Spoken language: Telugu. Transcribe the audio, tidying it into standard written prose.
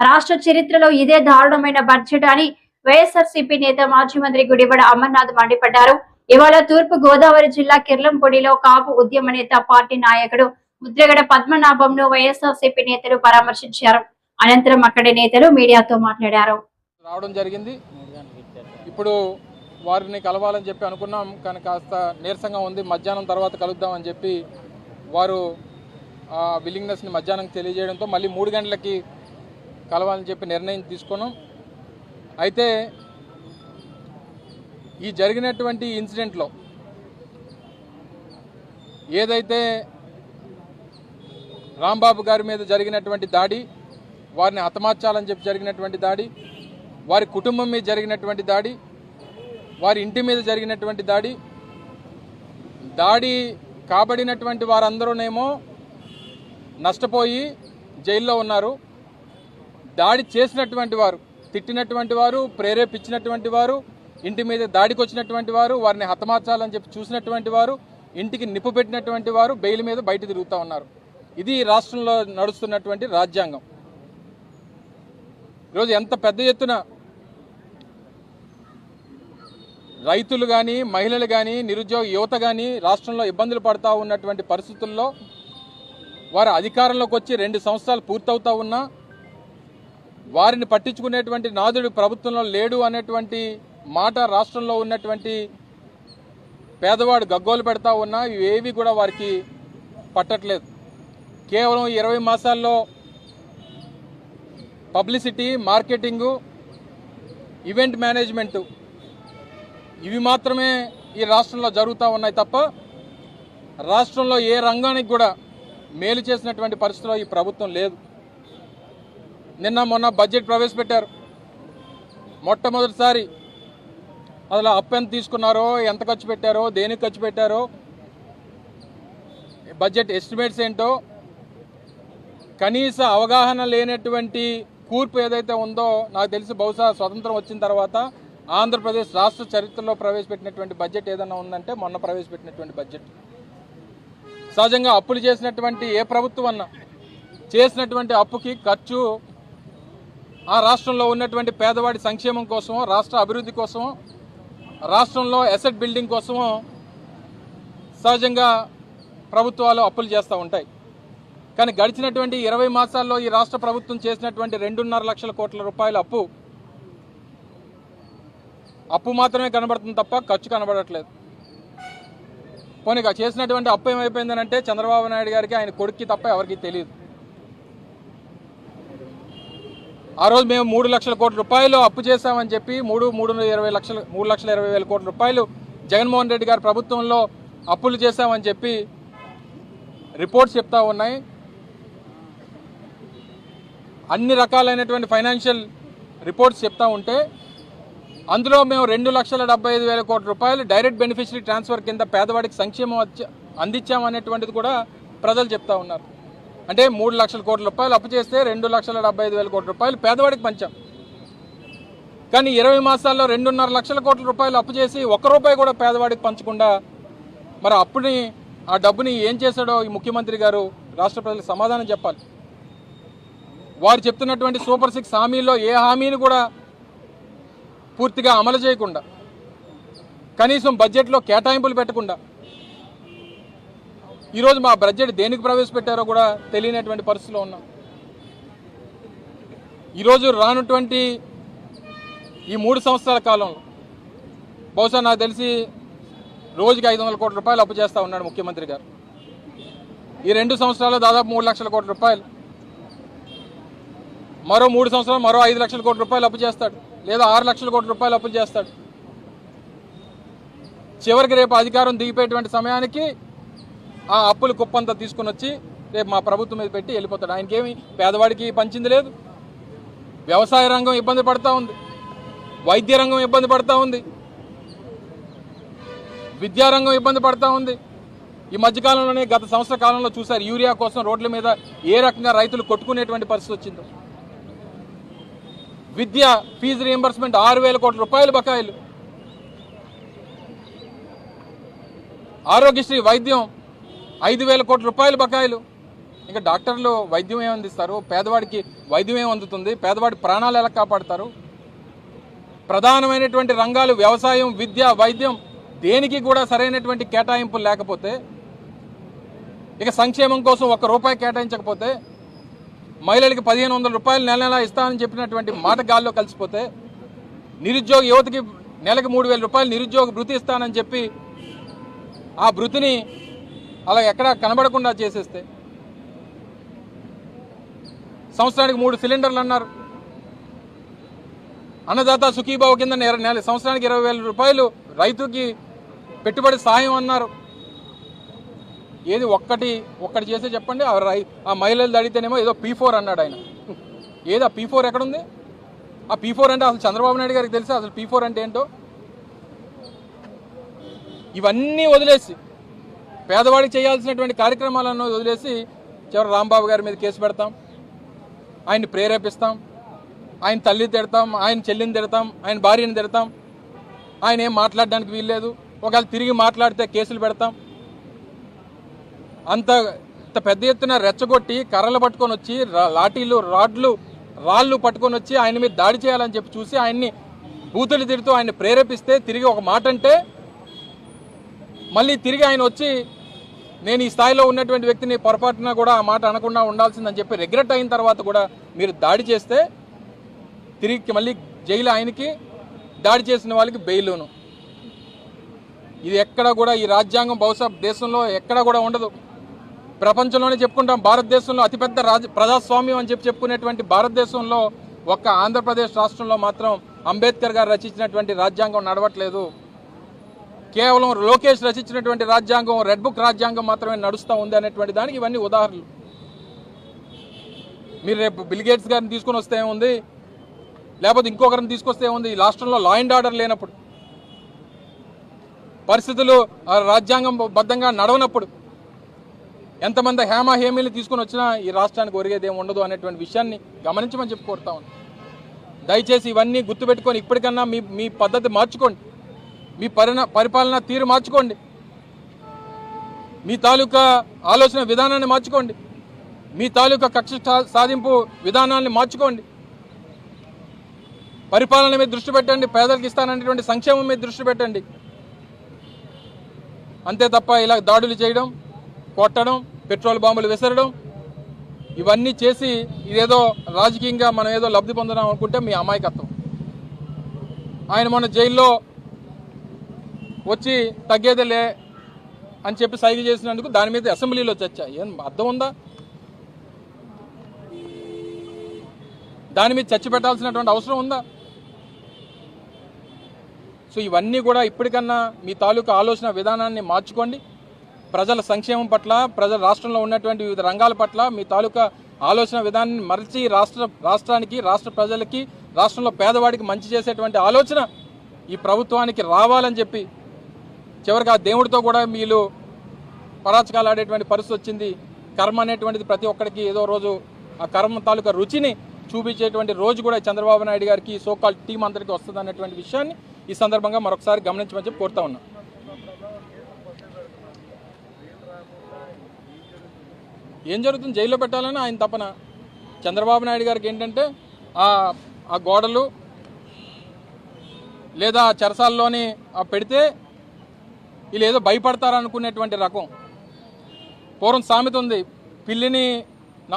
రాష్ట్ర చరిత్రలో ఇదే దారుణమైన బడ్జెట్ అని వైఎస్ఆర్సీపీ నేత మాజీ మంత్రి గుడివాడ అమర్నాథ్ మండిపడ్డారు. ఇవాళ తూర్పు గోదావరి జిల్లా కిర్లంపూడిలో కాపు ఉద్యమ నేత పార్టీ నాయకుడు ముద్రగడ పద్మనాభంను వైఎస్ఆర్సీపీ నేతలు పరామర్శించారు. అనంతరం అక్కడి నేతలు మీడియాతో మాట్లాడారు. రావడం జరిగింది. ఇప్పుడు వారిని కలవాలని చెప్పి అనుకున్నాం, కానీ కాస్త నీరసంగా ఉంది. మధ్యాహ్నం తర్వాత కలుద్దామని చెప్పి వారు విల్లింగ్నెస్ని మధ్యాహ్నం తెలియజేయడంతో మళ్ళీ 3 గంటలకి కలవాలని చెప్పి నిర్ణయం తీసుకున్నాం. అయితే ఈ జరిగినటువంటి ఇన్సిడెంట్లో ఏదైతే రాంబాబు గారి మీద జరిగినటువంటి దాడి, వారిని హతమార్చాలని చెప్పి జరిగినటువంటి దాడి, వారి కుటుంబం మీద జరిగినటువంటి దాడి, వారి ఇంటి మీద జరిగినటువంటి దాడి కాబడినటువంటి వారందరూనేమో నష్టపోయి జైల్లో ఉన్నారు. దాడి చేసినటువంటి వారు, తిట్టినటువంటి వారు, ప్రేరేపించినటువంటి వారు, ఇంటి మీద దాడికి వచ్చినటువంటి వారు, వారిని హతమార్చాలని చెప్పి చూసినటువంటి వారు, ఇంటికి నిప్పు పెట్టినటువంటి వారు బెయిల్ మీద బయట తిరుగుతూ ఉన్నారు. ఇది రాష్ట్రంలో నడుస్తున్నటువంటి రాజ్యాంగం. ఈరోజు ఎంత పెద్ద ఎత్తున రైతులు కానీ, మహిళలు కానీ, నిరుద్యోగ యువత కానీ రాష్ట్రంలో ఇబ్బందులు పడుతూ ఉన్నటువంటి పరిస్థితుల్లో వారు అధికారంలోకి వచ్చి 2 సంవత్సరాలు పూర్తవుతూ ఉన్నా వారిని పట్టించుకునేటువంటి నాదుడు ప్రభుత్వంలో లేడు అనేటువంటి మాట రాష్ట్రంలో ఉన్నటువంటి పేదవాడు గగ్గోలు పెడతా ఉన్నా ఇవేవి కూడా వారికి పట్టట్లేదు. కేవలం 20 మాసాల్లో పబ్లిసిటీ, మార్కెటింగు, ఈవెంట్ మేనేజ్మెంటు ఇవి మాత్రమే ఈ రాష్ట్రంలో జరుగుతూ ఉన్నాయి తప్ప రాష్ట్రంలో ఏ రంగానికి కూడా మేలు చేసినటువంటి పరిస్థితిలో ఈ ప్రభుత్వం లేదు. మొన్న బడ్జెట్ ప్రవేశపెట్టారు. మొట్టమొదటిసారి అసలు అప్పు ఎంత తీసుకున్నారో, ఎంత ఖర్చు పెట్టారో, దేనికి ఖర్చు పెట్టారో, బడ్జెట్ ఎస్టిమేట్స్ ఏంటో కనీస అవగాహన లేనటువంటి కూర్పు ఏదైతే ఉందో నాకు తెలిసి బహుశా స్వతంత్రం వచ్చిన తర్వాత ఆంధ్రప్రదేశ్ రాష్ట్ర చరిత్రలో ప్రవేశపెట్టినటువంటి బడ్జెట్ ఏదైనా ఉందంటే మొన్న ప్రవేశపెట్టినటువంటి బడ్జెట్. సహజంగా అప్పులు చేసినటువంటి ఏ ప్రభుత్వం అన్నా చేసినటువంటి అప్పుకి ఖర్చు ఆ రాష్ట్రంలో ఉన్నటువంటి పేదవాడి సంక్షేమం కోసమో, రాష్ట్ర అభివృద్ధి కోసమో, రాష్ట్రంలో అసెట్ బిల్డింగ్ కోసమో సహజంగా ప్రభుత్వాలు అప్పులు చేస్తూ ఉంటాయి. కానీ గడిచినటువంటి 20 మాసాల్లో ఈ రాష్ట్ర ప్రభుత్వం చేసినటువంటి 2.5 లక్షల కోట్ల రూపాయల అప్పు మాత్రమే కనబడుతుంది తప్ప ఖర్చు కనబడట్లేదు. పోనీ చేసినటువంటి అప్పు ఏమైపోయిందనంటే చంద్రబాబు నాయుడు గారికి, ఆయన కొడుక్కి తప్ప ఎవరికి తెలియదు. ఆ రోజు మేము 3 లక్షల కోట్ల రూపాయలు అప్పు చేశామని చెప్పి 3,20,000 కోట్ల రూపాయలు జగన్మోహన్ రెడ్డి గారి ప్రభుత్వంలో అప్పులు చేశామని చెప్పి రిపోర్ట్స్ చెప్తా ఉన్నాయి. అన్ని రకాలైనటువంటి ఫైనాన్షియల్ రిపోర్ట్స్ చెప్తా ఉంటే అందులో మేము 2,75,000 కోట్ల రూపాయలు డైరెక్ట్ బెనిఫిషరీ ట్రాన్స్ఫర్ కింద పేదవాడికి సంక్షేమం అందించామనేటువంటిది కూడా ప్రజలు చెప్తా ఉన్నారు. అంటే 3 లక్షల కోట్ల రూపాయలు అప్పు చేస్తే 2,75,000 కోట్ల రూపాయలు పేదవాడికి పంచాం. కానీ 20 మాసాల్లో 2.5 లక్షల కోట్ల రూపాయలు అప్పు చేసి 1 రూపాయి కూడా పేదవాడికి పంచకుండా మరి ఆ డబ్బుని ఏం చేశాడో ఈ ముఖ్యమంత్రి గారు రాష్ట్ర ప్రజలకు సమాధానం చెప్పాలి. వారు చెప్తున్నటువంటి సూపర్ 6 హామీల్లో ఏ హామీని కూడా పూర్తిగా అమలు చేయకుండా, కనీసం బడ్జెట్లో కేటాయింపులు పెట్టకుండా ఈరోజు మా బడ్జెట్ దేనికి ప్రవేశపెట్టారో కూడా తెలియనటువంటి పరిస్థితిలో ఉన్నాం. ఈరోజు రానటువంటి ఈ 3 సంవత్సరాల కాలంలో బహుశా నాకు తెలిసి రోజుకి 500 కోట్ల రూపాయలు అప్పు చేస్తూ ఉన్నాడు ముఖ్యమంత్రి గారు. ఈ 2 సంవత్సరాల్లో దాదాపు 3 లక్షల కోట్ల రూపాయలు, మరో 3 సంవత్సరాలు మరో 5 లక్షల కోట్ల రూపాయలు అప్పు చేస్తాడు, లేదా 6 లక్షల కోట్ల రూపాయలు అప్పులు చేస్తాడు. చివరికి రేపు అధికారం దిగిపోయేటువంటి సమయానికి ఆ అప్పులు కుప్పంతా తీసుకుని వచ్చి రేపు మా ప్రభుత్వం మీద పెట్టి వెళ్ళిపోతాడు. ఆయనకేమి పేదవాడికి పంచింది లేదు. వ్యవసాయ రంగం ఇబ్బంది పడుతూ ఉంది, వైద్య రంగం ఇబ్బంది పడుతూ ఉంది, విద్యారంగం ఇబ్బంది పడుతూ ఉంది. ఈ మధ్యకాలంలోనే గత సంవత్సర కాలంలో చూశారు యూరియా కోసం రోడ్ల మీద ఏ రకంగా రైతులు కొట్టుకునేటువంటి పరిస్థితి వచ్చిందో. విద్య ఫీజు రీయింబర్స్మెంట్ 6,000 కోట్ల రూపాయలు బకాయిలు, ఆరోగ్యశ్రీ వైద్యం 5,000 కోట్ల రూపాయలు బకాయిలు. ఇంకా డాక్టర్లు వైద్యం ఏమందిస్తారు? పేదవాడికి వైద్యం ఏం అందుతుంది? పేదవాడి ప్రాణాలు ఎలా కాపాడతారు? ప్రధానమైనటువంటి రంగాలు వ్యవసాయం, విద్య, వైద్యం దేనికి కూడా సరైనటువంటి కేటాయింపులు లేకపోతే, ఇక సంక్షేమం కోసం ₹1 కేటాయించకపోతే, మహిళలకి 1500 రూపాయలు నెల నెలా ఇస్తానని చెప్పినటువంటి మాట గాల్లో కలిసిపోతే, నిరుద్యోగ యువతకి నెలకు 3000 రూపాయలు నిరుద్యోగ భృతి ఇస్తానని చెప్పి ఆ భృతిని అలా ఎక్కడా కనబడకుండా చేసేస్తే, సంవత్సరానికి 3 సిలిండర్లు అన్నారు, అన్నదాత సుఖీభావ కింద సంవత్సరానికి 20,000 రూపాయలు రైతుకి పెట్టుబడి సాయం అన్నారు. ఏది ఒక్కటి చేస్తే చెప్పండి. ఆ మహిళలు అడిగితేనేమో ఏదో P4 అన్నాడు ఆయన. ఏది ఆ P4 ఎక్కడుంది? ఆ P4 అంటే అసలు చంద్రబాబు నాయుడు గారికి తెలుసా అసలు P4 అంటే ఏంటో? ఇవన్నీ వదిలేసి, పేదవాడికి చేయాల్సినటువంటి కార్యక్రమాలను వదిలేసి చివరి రాంబాబు గారి మీద కేసు పెడతాం, ఆయన్ని ప్రేరేపిస్తాం, ఆయన తల్లి తిడతాం, ఆయన చెల్లిని తిడతాం, ఆయన భార్యని తిడతాం, ఆయన ఏం మాట్లాడడానికి వీల్లేదు, ఒకవేళ తిరిగి మాట్లాడితే కేసులు పెడతాం. అంత పెద్ద ఎత్తున రెచ్చగొట్టి కర్రలు పట్టుకొని వచ్చి లాఠీలు, రాళ్ళు పట్టుకొని వచ్చి ఆయన మీద దాడి చేయాలని చెప్పి చూసి ఆయన్ని బూతులు తిడుతూ ఆయన్ని ప్రేరేపిస్తే, తిరిగి ఒక మాట అంటే మళ్ళీ తిరిగి ఆయన వచ్చి నేను ఈ స్థాయిలో ఉన్నటువంటి వ్యక్తిని పొరపాటున కూడా ఆ మాట అనకుండా ఉండాల్సిందని చెప్పి రిగ్రెట్ అయిన తర్వాత కూడా మీరు దాడి చేస్తే తిరిగి మళ్ళీ జైలు ఆయనకి, దాడి చేసిన వాళ్ళకి బెయిలును. ఇది ఎక్కడ కూడా ఈ రాజ్యాంగం బహుశా దేశంలో ఎక్కడ కూడా ఉండదు. ప్రపంచంలోనే చెప్పుకుంటాం, భారతదేశంలో అతిపెద్ద ప్రజాస్వామ్యం అని చెప్పుకునేటువంటి భారతదేశంలో ఒక్క ఆంధ్రప్రదేశ్ రాష్ట్రంలో మాత్రం అంబేద్కర్ గారు రచించినటువంటి రాజ్యాంగం నడవట్లేదు. కేవలం లోకేష్ రచించినటువంటి రాజ్యాంగం, రెడ్ బుక్ రాజ్యాంగం మాత్రమే నడుస్తూ ఉంది అనేటువంటి దానికి ఇవన్నీ ఉదాహరణలు. మీరు రేపు బిల్ గేట్స్ గారిని తీసుకొని వస్తే ఏముంది, లేకపోతే ఇంకొకరిని తీసుకొస్తే ఏముంది? ఈ రాష్ట్రంలో లా అండ్ ఆర్డర్ లేనప్పుడు, పరిస్థితులు రాజ్యాంగం బద్ధంగా నడవనప్పుడు ఎంతమంది హేమీలు తీసుకొని వచ్చినా ఈ రాష్ట్రానికి ఒరిగేది ఏమి ఉండదు అనేటువంటి విషయాన్ని గమనించమని చెప్పి కోరుతా ఉన్నాను. దయచేసి ఇవన్నీ గుర్తుపెట్టుకొని ఇప్పటికన్నా మీ పద్ధతి మార్చుకోండి, మీ పరిపాలన తీరు మార్చుకోండి, మీ తాలూకా ఆలోచన విధానాన్ని మార్చుకోండి, మీ తాలూకా కక్ష సాధింపు విధానాన్ని మార్చుకోండి. పరిపాలన మీద దృష్టి పెట్టండి, పేదలకు ఇస్తాననేటువంటి సంక్షేమం మీద దృష్టి పెట్టండి. అంతే తప్ప ఇలా దాడులు చేయడం, కొట్టడం, పెట్రోల్ బాంబులు విసరడం, ఇవన్నీ చేసి ఇదేదో రాజకీయంగా మనం ఏదో లబ్ధి పొందడం అనుకుంటే మీ అమాయకత్వం. ఆయన మొన్న జైల్లో వచ్చి తగ్గేదేలే అని చెప్పి సైగ చేసినందుకు దాని మీద అసెంబ్లీలో చర్చ. ఏం అర్థం ఉందా? దాని మీద చర్చ పెట్టాల్సినటువంటి అవసరం ఉందా? సో ఇవన్నీ కూడా ఇప్పటికన్నా మీ తాలూకా ఆలోచన విధానాన్ని మార్చుకోండి. ప్రజల సంక్షేమం పట్ల, రాష్ట్రంలో ఉన్నటువంటి వివిధ రంగాల పట్ల మీ తాలూకా ఆలోచన విధానాన్ని మరచి రాష్ట్రానికి, రాష్ట్ర ప్రజలకి, రాష్ట్రంలో పేదవాడికి మంచి చేసేటువంటి ఆలోచన ఈ ప్రభుత్వానికి రావాలని చెప్పి, చివరికి ఆ దేవుడితో కూడా మీరు పరాచకాలు ఆడేటువంటి పరిస్థితి వచ్చింది. కర్మ అనేటువంటిది ప్రతి ఒక్కరికి ఏదో రోజు ఆ కర్మ తాలూకా రుచిని చూపించేటువంటి రోజు కూడా చంద్రబాబు నాయుడు గారికి, సోకాల్ టీం అందరికీ వస్తుంది అనేటువంటి విషయాన్ని ఈ సందర్భంగా మరొకసారి గమనించమని చెప్పి కోరుతా ఉన్నా. ఏం జరుగుతుంది? జైల్లో పెట్టాలని ఆయన తపన. చంద్రబాబు నాయుడు గారికి ఏంటంటే ఆ గోడలు లేదా చెరసాల్లోని పెడితే వీళ్ళు ఏదో భయపడతారనుకునేటువంటి రకం. పూర్వం సామెత ఉంది, పిల్లిని